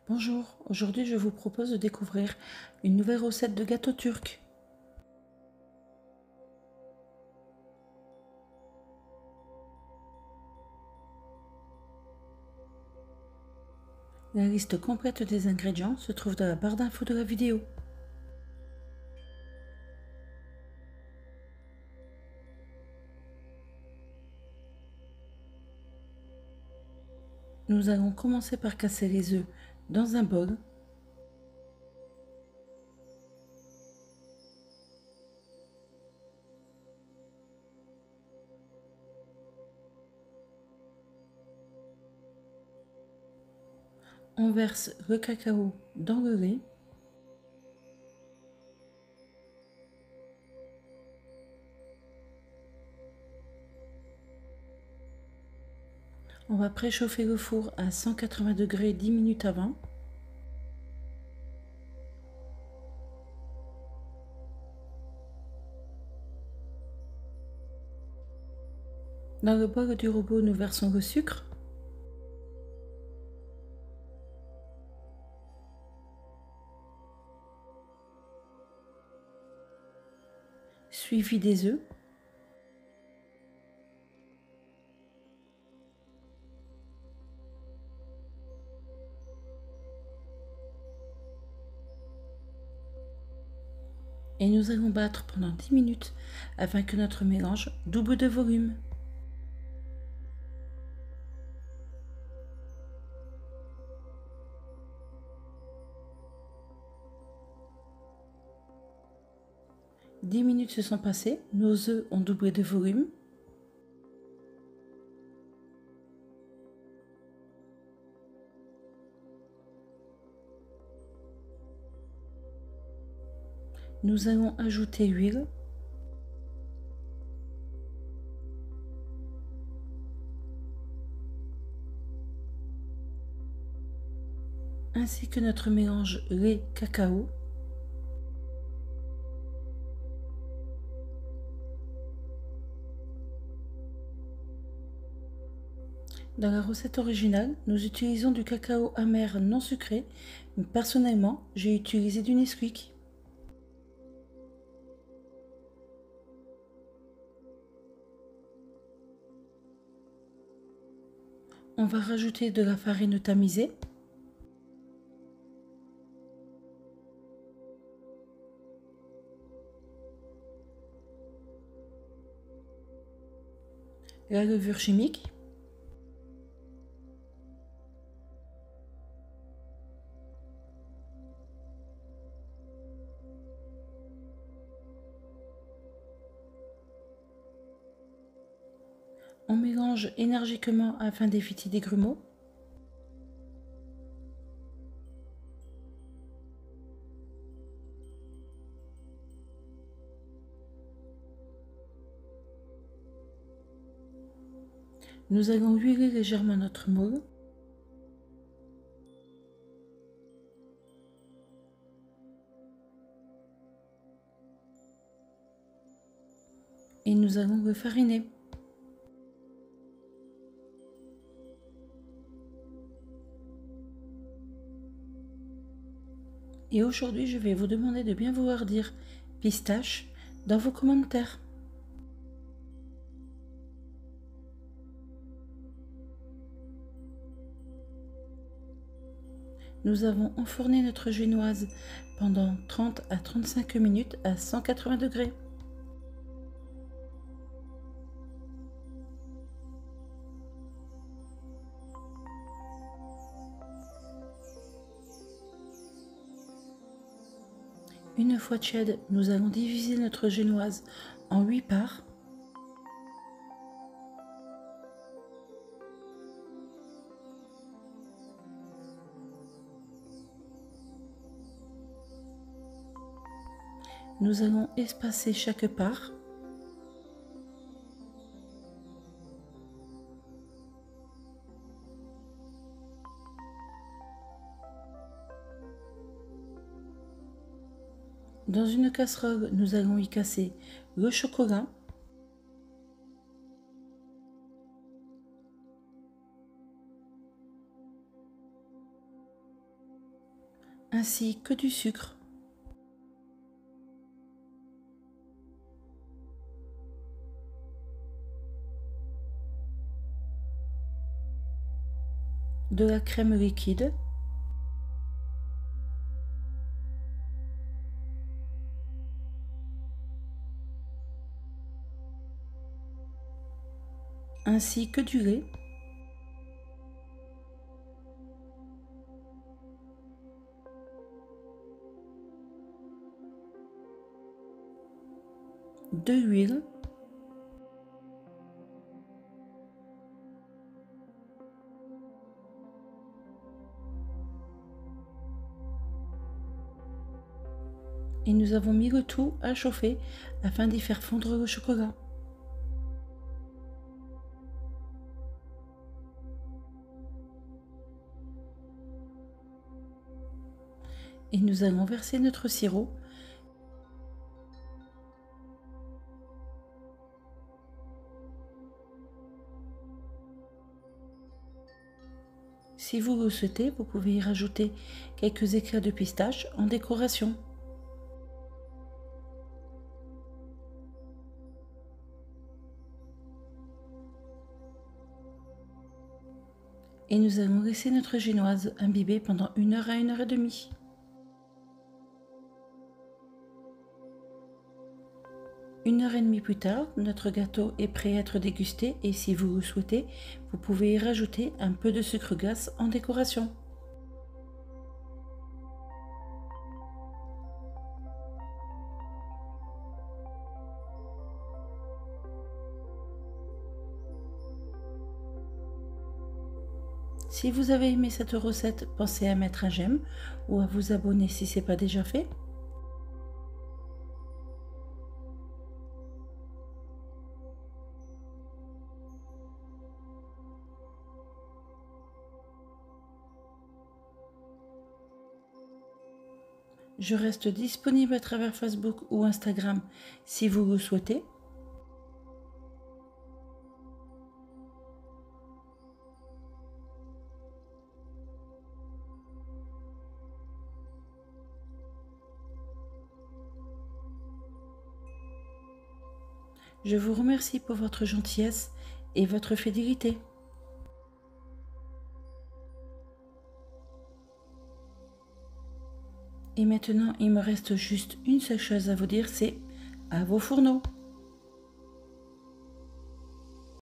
Bonjour, aujourd'hui je vous propose de découvrir une nouvelle recette de gâteau turc. La liste complète des ingrédients se trouve dans la barre d'infos de la vidéo. Nous allons commencer par casser les œufs dans un bol. On verse le cacao dans le lait. On va préchauffer le four à 180 degrés 10 minutes avant. Dans le bol du robot, nous versons le sucre. Suivi des œufs. Et nous allons battre pendant 10 minutes afin que notre mélange double de volume. « 10 minutes se sont passées, nos œufs ont doublé de volume. Nous allons ajouter l'huile. Ainsi que notre mélange lait-cacao. Dans la recette originale, nous utilisons du cacao amer non sucré, mais personnellement, j'ai utilisé du Nesquik. On va rajouter de la farine tamisée. La levure chimique. On mélange énergiquement afin d'éviter des grumeaux. Nous allons huiler légèrement notre moule. Et nous allons le fariner. Et aujourd'hui, je vais vous demander de bien vouloir dire pistache dans vos commentaires. Nous avons enfourné notre génoise pendant 30 à 35 minutes à 180 degrés. Une fois tiède, nous allons diviser notre génoise en 8 parts. Nous allons espacer chaque part. Dans une casserole, nous allons y casser le chocolat, ainsi que du sucre. De la crème liquide, ainsi que du lait, de l'huile, et nous avons mis le tout à chauffer afin d'y faire fondre le chocolat. Et nous allons verser notre sirop Si vous le souhaitez, vous pouvez y rajouter quelques éclats de pistache en décoration. Et nous allons laisser notre génoise imbiber pendant 1 heure à 1 heure et demie. Une heure et demie plus tard, notre gâteau est prêt à être dégusté et si vous le souhaitez, vous pouvez y rajouter un peu de sucre glace en décoration. Si vous avez aimé cette recette, pensez à mettre un j'aime ou à vous abonner si ce n'est pas déjà fait. Je reste disponible à travers Facebook ou Instagram si vous le souhaitez. Je vous remercie pour votre gentillesse et votre fidélité. Et maintenant, il me reste juste une seule chose à vous dire, c'est à vos fourneaux!